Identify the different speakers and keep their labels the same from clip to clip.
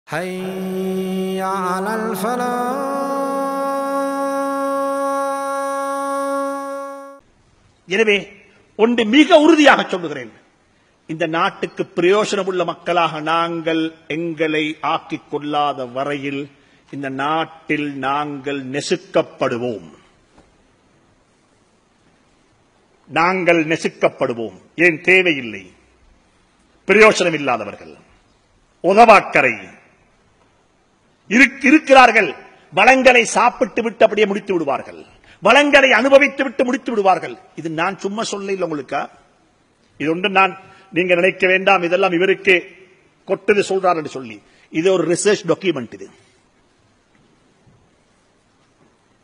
Speaker 1: حي على الفلاح.
Speaker 2: எனவே ஒன்று மிக உறுதியாக சொல்லுகிறேன், இந்த நாட்டுக்கு பிரயோஜனமுள்ள மக்களாக நாங்கள் எங்களை ஆக்கிக் கொள்ளாத வரையில் இந்த நாட்டில் நாங்கள் நெசுக்கப்படுவோம். நாங்கள் நெசுக்கப்படுவோம். ஏன் தேவையில்லை? பிரயோஜனம் இல்லாதவர்கள், உதவாக்கரை இருக்கிறார்கள். வளங்களை சாப்பிட்டு விட்டு அப்படியே முடித்து விடுவார்கள், வளங்களை அனுபவித்து விட்டு முடித்து விடுவார்கள். இது நான் சும்மா சொல்ல இல்லை உங்களுக்கு. இது ஒன்று நான் நீங்க நினைக்க வேண்டாம் இதெல்லாம் இவருக்கு கொட்டது சொல்றார் என்று சொல்லி. இது ஒரு ரிசர்ச் டாக்குமெண்ட். இது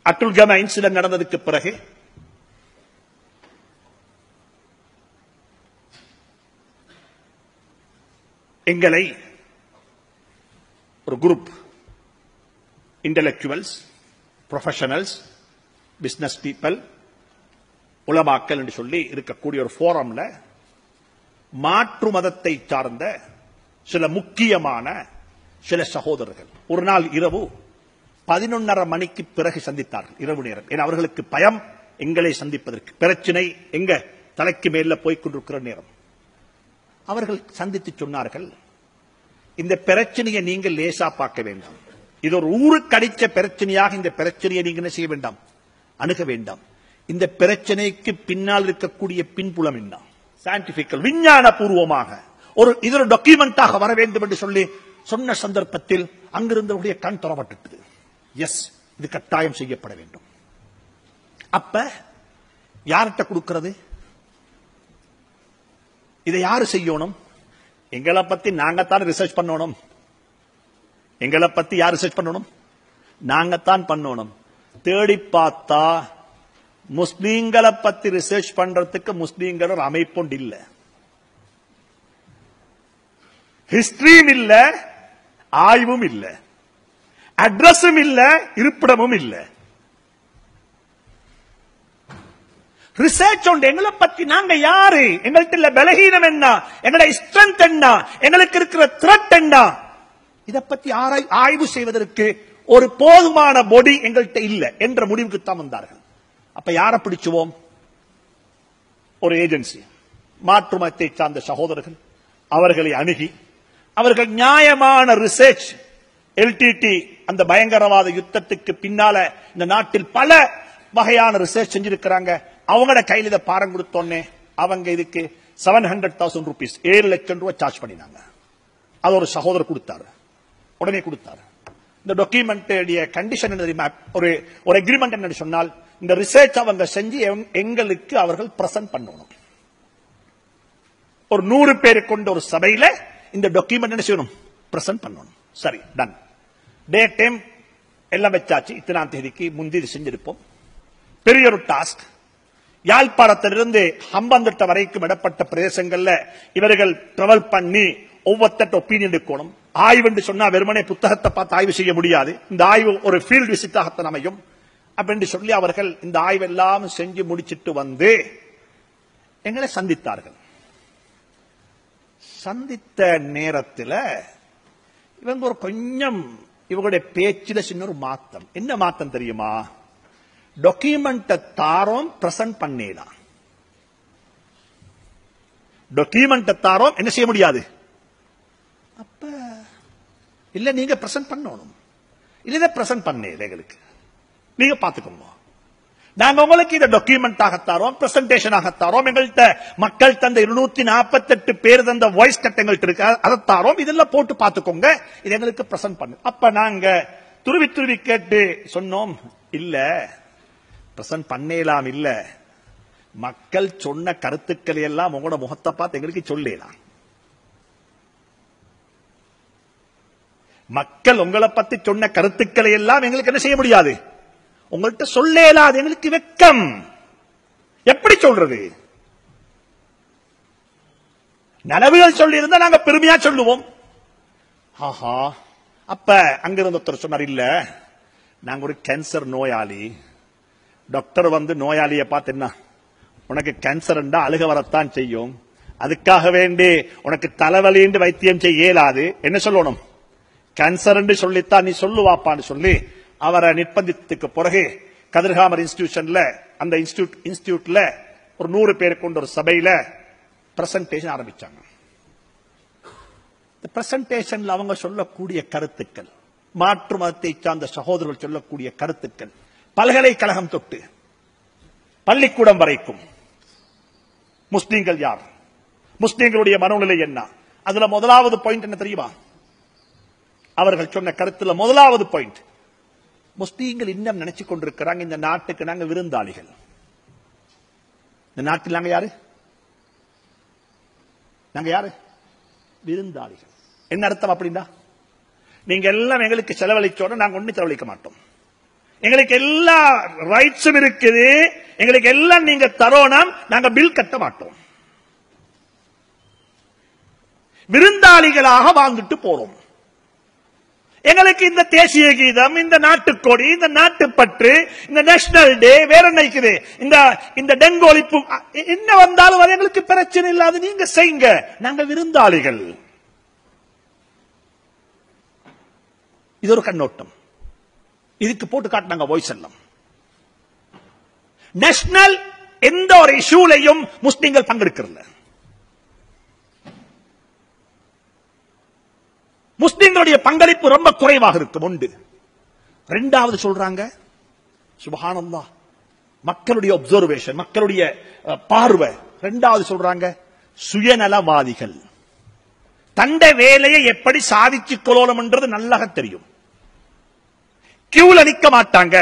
Speaker 2: அட்டுல் கமா இன்சிடென்ட் நடந்ததுக்கு பிறகு எங்களை ஒரு group intellectuals, professionals, business people, உலமாக்கல் என்று சொல்லி இருக்கக்கூடிய ஒரு போரம்ல மாற்று மதத்தை சார்ந்த சில முக்கியமான சில சகோதரர்கள் ஒரு நாள் இரவு 11:30 மணிக்கு பிறகு சந்தித்தார்கள். இரவு நேரம். ஏன்னா அவர்களுக்கு பயம் எங்களை சந்திப்பதற்கு. பிரச்சனை எங்க தலைக்கு மேல போய்கொண்டிருக்கிற நேரம். அவர்கள் சந்தித்து சொன்னார்கள், இந்த பிரச்சனையை நீங்கள் லேசா பார்க்க வேண்டாம். இது ஒரு ஊருக்கு அடிச்ச பிரச்சனையாக இந்த பிரச்சனையை நீங்க என்ன செய்ய வேண்டாம், அணுக வேண்டாம். இந்த பிரச்சனைக்கு பின்னால் இருக்கக்கூடிய பின்புலம் என்ன, சயின்டிபிக்கல் விஞ்ஞான பூர்வமாக ஒரு இது டாக்குமெண்டாக வர வேண்டும் என்று சொல்லி சொன்ன சந்தர்ப்பத்தில் அங்கிருந்தவருடைய கண் தரப்பட்டது. எஸ், இது கட்டாயம் செய்யப்பட வேண்டும். அப்ப யார்கிட்ட கொடுக்கிறது? இதை யாரு செய்யணும்? எங்களை பத்தி நாங்கத்தான் ரிசர்ச் பண்ணணும். எங்களை பத்தி யார் ரிசர்ச் பண்ணணும்? நாங்கத்தான் பண்ணணும். தேடி பார்த்தா முஸ்லீம்களை பத்தி ரிசர்ச் பண்றதுக்கு முஸ்லீம்கள் ஒரு அமைப்புண்டு இல்ல, ஹிஸ்டரியும் இல்ல, ஆய்வும் இல்ல, அட்ரஸும் இல்ல, இருப்பிடமும் இல்ல. ரிசர்ச் உண்டு. எங்களை பத்தி நாங்க யாரு, எங்கள்கிட்ட பலகீனம் என்ன, எங்களுடைய ஸ்ட்ரென்த் என்ன, எங்களுக்கு இருக்கிற த்ரெட் என்ன, இதை பத்தி ஆய்வு செய்வதற்கு ஒரு போதுமான பொடி எங்கள்கிட்ட இல்ல என்ற முடிவுக்கு தான் வந்தார்கள். அப்ப யாரை பிடிச்சுவோம்? ஒரு ஏஜென்சி, மாற்று மதத்தை சார்ந்த சகோதரர்கள். அவர்களை அணுகி அவர்கள் நியாயமான ரிசர்ச், எல்டிடி அந்த பயங்கரவாத யுத்தத்துக்கு பின்னால இந்த நாட்டில் பல வகையான ரிசர்ச் செஞ்சிருக்கிறாங்க. அவங்களோட கையில் இதை பாரம் கொடுத்தோன்னே அவங்க இதுக்கு 700,000 ரூபீஸ், 7 லட்சம் ரூபாய் சார்ஜ் பண்ணினாங்க. அது ஒரு சகோதரர் கொடுத்தாரு, உடனே கொடுத்தாரு. இந்த டாக்குமெண்ட் கண்டிஷன் என்ன தெரியுமா? ஒரு அக்ரிமெண்ட் என்ன சொன்னால், இந்த ரிசர்ச் அவங்க செஞ்சு எங்களுக்கு அவர்கள் பிரசன்ட் பண்ணணும். ஒரு 100 பேர் கொண்ட ஒரு சபையில இந்த டாக்குமெண்ட் என்ன செய்யணும், பிரசன்ட் பண்ணணும். சரி, டன். டேட் டைம் எல்லாம் வச்சாச்சு. இத்தனாம் தேதிக்கு முந்தி இது செஞ்சிருப்போம். பெரிய ஒரு டாஸ்க். யாழ்ப்பாணத்திலிருந்து ஹம்பந்தட்ட வரைக்கும் இடப்பட்ட பிரதேசங்கள்ல இவர்கள் டிராவல் பண்ணி ஒவ்வொருத்தட்ட ஒப்பீனியன் எடுக்கணும். ஆய்வு என்று சொன்னா வெறுமனே புத்தகத்தை பார்த்து ஆய்வு செய்ய முடியாது. இந்த ஆய்வு ஒரு ஃபீல்ட் விசிட்டாகத்தான் அமையும். அப்படின்னு சொல்லி அவர்கள் இந்த ஆய்வெல்லாம் செஞ்சு முடிச்சிட்டு வந்து எங்களை சந்தித்தார்கள். சந்தித்த நேரத்தில் இவங்க ஒரு கொஞ்சம் இவங்களுடைய பேச்சில சின்ன ஒரு மாத்தம். என்ன மாத்தம் தெரியுமா? டாக்குமெண்ட் தாரோம், பிரசன்ட் பண்ணலாம். டாக்குமெண்ட் தாரோம், என்ன செய்ய முடியாது. அப்ப இல்ல, நீங்க பிரசன்ட் பண்ணணும். இல்ல, பிரசன்ட் பண்ணல எங்களுக்கு, நீங்க பாத்துக்கோங்க. நாங்க உங்களுக்கு இதை டாக்குமெண்ட் ஆகத்தாரோம், பிரசன்டேஷன் ஆகத்தாரோம். எங்கள்கிட்ட மக்கள் தந்த 248 பேர் தந்த வாய்ஸ் கட் எங்கள்கிட்ட இருக்கு, அதைத்தாரோம். இதெல்லாம் போட்டு பாத்துக்கோங்க, இது எங்களுக்கு பிரசன்ட் பண்ணு. அப்ப நாங்க துருவி துருவி கேட்டு சொன்னோம், இல்ல பிரசன்ட் பண்ணலாம். இல்ல, மக்கள் சொன்ன கருத்துக்களை எல்லாம் உங்களோட முகத்தை பார்த்து எங்களுக்கு சொல்லலாம். மக்கள் உங்களை பத்தி சொன்ன கருத்துக்களை எல்லாம் எங்களுக்கு என்ன செய்ய முடியாது, உங்கள்கிட்ட சொல்லலாது. எங்களுக்கு வெக்கம். எப்படி சொல்றது? நனவுகள் சொல்லி இருந்தா நாங்க பெருமையா சொல்லுவோம். ஆஹா. அப்ப அங்கிருந்த ஒருத்தர் சொன்னார், இல்ல நாங்க ஒரு கேன்சர் நோயாளி. டாக்டர் வந்து நோயாளியை பார்த்து, என்ன உனக்கு கேன்சர் அழுக வரத்தான் செய்யும், அதுக்காக வேண்டி உனக்கு தலைவலி வைத்தியம் செய்ய இயலாது, என்ன சொல்லணும், கேன்சர் என்று சொல்லித்தான் நீ சொல்லுவாப்பான்னு சொல்லி அவரை நிர்பந்தித்ததுக்கு பிறகு கதிர்காமர் இன்ஸ்டிடியூஷன்ல அந்த இன்ஸ்டிடியூட்ல ஒரு 100 பேர் கொண்ட ஒரு சபையில பிரசன்டேஷன் ஆரம்பிச்சாங்க. இந்த பிரசன்டேஷன்ல அவங்க சொல்லக்கூடிய கருத்துக்கள், மாற்று மதத்தை சார்ந்த சகோதரர்கள் சொல்லக்கூடிய கருத்துக்கள், பல்கலைக்கழகம் தொட்டு பள்ளிக்கூடம் வரைக்கும் முஸ்லீம்கள் யார், முஸ்லீம்களுடைய மனோநிலை என்ன, அதுல முதலாவது பாயிண்ட் என்ன தெரியுமா? அவர்கள் சொன்ன கருத்துல முதலாவது பாயிண்ட், முஸ்லீம்கள் இன்னும் நினைச்சு கொண்டிருக்கிறாங்க இந்த நாட்டுக்கு நாங்க விருந்தாளிகள். இந்த நாட்டில் நாங்க யாரு? நாங்க யாரு? விருந்தாளிகள். என்ன அர்த்தம் அப்படின்னா, நீங்க எல்லாம் எங்களுக்கு செலவழிச்சோட நாங்க ஒண்ணு செலவழிக்க மாட்டோம். எங்களுக்கு எல்லா ரைட்ஸும் இருக்குது, எங்களுக்கு எல்லாம் நீங்க தரோம், நாங்க பில் கட்ட மாட்டோம். விருந்தாளிகளாக வாழ்ந்துட்டு போறோம். எங்களுக்கு இந்த தேசிய கீதம், இந்த நாட்டுக்கொடி, இந்த நாட்டுப்பற்று, இந்த நேஷனல் டே, வேற என்ன இருக்குது, இந்த டெங்கு ஒழிப்பு என்ன வந்தாலும் அது எங்களுக்கு பிரச்சனை இல்லாது நீங்க செய்யுங்க, நாங்க விருந்தாளிகள். இது ஒரு கண்ணோட்டம். இதுக்கு போட்டு காட்டினாங்க வாய்ஸ் எல்லாம். நேஷனல் எந்த ஒரு இஷ்யூலையும் முஸ்லிம்கள் பங்கெடுக்கிறது. முஸ்லிம்களுடைய பங்களிப்பு ரொம்ப குறைவாக இருக்கும். உண்டு. இரண்டாவது சொல்றாங்க, சுப்ஹானல்லாஹ், மக்களுடைய அப்சர்வேஷன், மக்களுடைய பார்வை. இரண்டாவது சொல்றாங்க, சுயநலவாதிகள். தண்ட வேலையை எப்படி சாதிச்சுக் கொள்ளணும் என்றது நல்லா தெரியும். கியூல நிக்க மாட்டாங்க.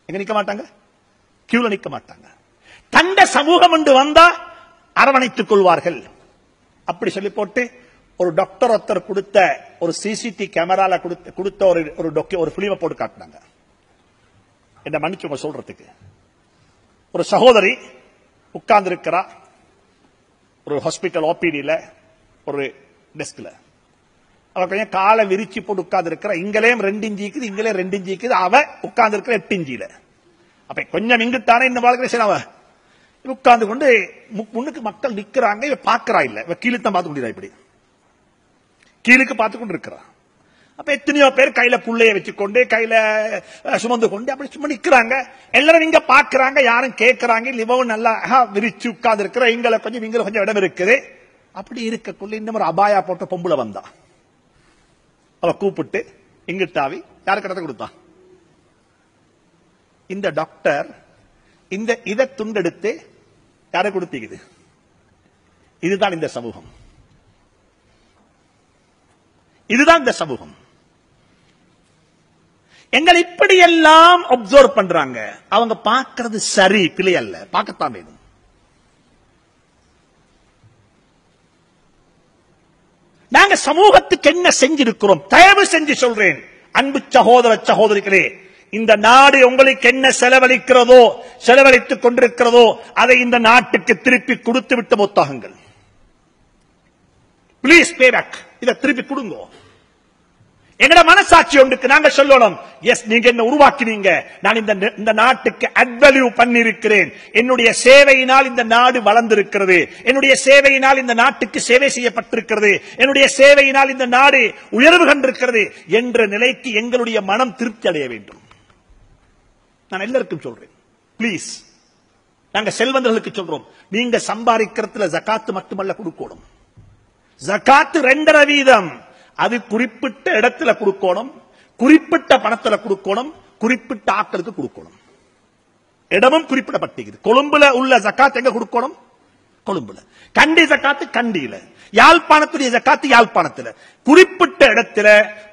Speaker 2: எங்க நிக்க மாட்டாங்க? கியூல நிக்க மாட்டாங்க. தண்ட சமூகம் என்று வந்தா அரவணைத்துக் கொள்வார்கள். அப்படி சொல்லி போட்டு ஒரு டாக்டர் ஒருத்தர் கொடுத்த ஒரு சிசிடி கேமரால கொடுத்த ஒரு பிலிமை போட்டு காட்டினாங்க. என்ன மன்னிச்சுங்க சொல்றதுக்கு. ஒரு சகோதரி உட்கார்ந்து இருக்கிறா ஒரு ஹாஸ்பிட்டல் ஓபிடியில ஒரு டெஸ்க்ல. அவ கொஞ்சம் காலை விரிச்சு போட்டு உட்கார்ந்து இருக்கிற. இங்களையும் 2 இன்ச்சு இருக்குது, இங்களே 2 இன்ச்சு இருக்குது. அவ உட்கார்ந்து இருக்கிற 8 இன்ச்சில. அப்ப கொஞ்சம் இங்குத்தானே இந்த வாழ்க்கை அவ உட்கார்ந்து கொண்டு முன்னுக்கு மக்கள் நிக்கிறாங்க. இவ பாக்குறா இல்ல, இவ கீழுத்தான் பார்த்து கொண்டிருக்கா. இப்படி கீழுக்கு பார்த்து கொண்டு இருக்கிறான். அப்ப எத்தனையோ பேர் கையில புள்ளைய வச்சுக்கொண்டு கையில சுமந்து கொண்டு அப்படி சும்மா நிக்கிறாங்க. எல்லாரும் இங்க பாக்குறாங்க, யாரும் கேட்கறாங்க. இவவும் நல்லா விரிச்சு உட்கார்ந்து இருக்கிற. இங்களை கொஞ்சம் இடம் இருக்குது. அப்படி இருக்கக்குள்ள இன்னும் ஒரு அபாயா போட்ட பொம்புல வந்தா. அவ கூப்பிட்டு இங்கிட்டாவி யாருக்கு இடத்த கொடுத்தான்? இந்த டாக்டர் இதை துண்டெடுத்து யாரை கொடுத்தீங்க? இதுதான் இந்த சமூகம். இதுதான் இந்த சமூகம். எங்களை இப்படி எல்லாம் அப்சர்வ் பண்றாங்க. அவங்க பார்க்கிறது சரி, பிழை அல்ல, பார்க்கத்தான் வேணும். நாங்க சமூகத்துக்கு என்ன செஞ்சிருக்கிறோம்? தயவு செஞ்சு சொல்றேன், அன்பு சகோதர சகோதரிகளே, இந்த நாடு உங்களுக்கு என்ன செலவழிக்கிறதோ, செலவழித்துக் கொண்டிருக்கிறதோ, அதை இந்த நாட்டுக்கு திருப்பி கொடுத்து விட்டு மொத்தாகுங்கள். Please pay back. இதை திருப்பி கொடுங்க. எங்கட மனசாட்சி ஒன்றுக்கு நாங்க சொல்லணும், எஸ் நீங்க என்ன உருவாக்கினீங்க, நான் இந்த நாட்டுக்கு அட் வேல்யூ பண்ணியிருக்கிறேன், என்னுடைய சேவையினால் இந்த நாடு வளர்ந்திருக்கிறது, என்னுடைய சேவையினால் இந்த நாட்டுக்கு சேவை செய்யப்பட்டிருக்கிறது, என்னுடைய சேவையினால் இந்த நாடு உயர்வு கண்டிருக்கிறது என்ற நிலைக்கு எங்களுடைய மனம் திருப்தி அடைய வேண்டும். நான் எல்லாருக்கும் சொல்றேன், பிளீஸ். நாங்க செல்வந்தர்களுக்கு சொல்றோம், நீங்க சம்பாதிக்கிறதுல ஜகாத்து மட்டுமல்ல கொடுக்கணும். ஜகாத்து 2.5%. அது குறிப்பிட்ட இடத்துல கொடுக்கணும், குறிப்பிட்ட பணத்துல கொடுக்கணும், குறிப்பிட்ட ஆட்களுக்கு கொடுக்கணும். இடமும் குறிப்பிடப்பட்டிருக்கிறது. கொழும்புல உள்ள ஜகாத் எங்க கொடுக்கணும்? கொழும்புல. கண்டி ஜகாத்து கண்டியில, யாழ்ப்பாணத்துடைய ஜகாத்து யாழ்ப்பாணத்துல, குறிப்பிட்ட இடத்துல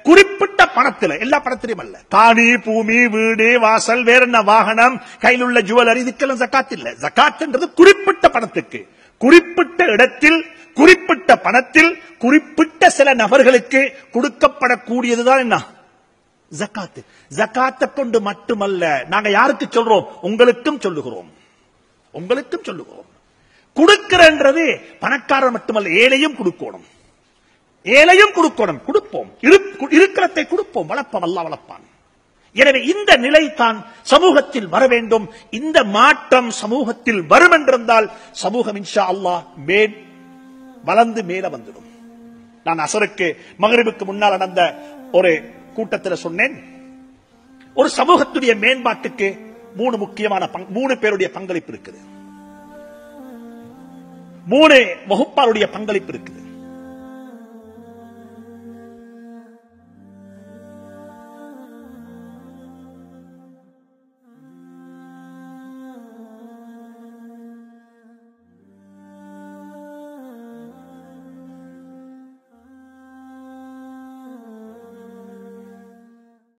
Speaker 2: குறிப்பிட்ட பணத்துல, எல்லா பணத்திலையும் அல்ல. காணி, பூமி, வீடு, வாசல், வேற என்ன வாகனம், கையில் உள்ள ஜுவல்லரி, இதுக்கெல்லாம் ஜகாத் இல்ல. ஜகாத்ன்றது குறிப்பிட்ட பணத்துக்கு, குறிப்பிட்ட இடத்தில், குறிப்பிட்ட பணத்தில், குறிப்பிட்ட சில நபர்களுக்கு கொடுக்கப்படக்கூடியதுதான் என்ன? ஜகாத். ஜகாத்தை கொண்டு மட்டுமல்ல, நாங்க யாருக்கு சொல்றோம்? உங்களுக்கும் சொல்லுகிறோம். உங்களுக்கும் சொல்லுகிறோம். கொடுக்கிறன்றது பணக்காரர் மட்டுமல்ல, ஏழையும் கொடுக்கணும். ஏழையும் கொடுக்கணும். கொடுப்போம், இருக்கிறதை கொடுப்போம், வளர்ப்போம், அல்லாஹ் வளர்ப்பான். எனவே இந்த நிலை தான் சமூகத்தில் வர வேண்டும். இந்த மாற்றம் சமூகத்தில் வரும் என்றிருந்தால் சமூகம் இன்ஷா அல்லாஹ் வளர்ந்து மேல வந்துடும். நான் அசருக்கு மகரிபுக்கு முன்னால் நடந்த ஒரு கூட்டத்தில் சொன்னேன், ஒரு சமூகத்துடைய மேம்பாட்டுக்கு மூணு பேருடைய பங்களிப்பு இருக்குது, 3 வகுப்பாருடைய பங்களிப்பு இருக்குது.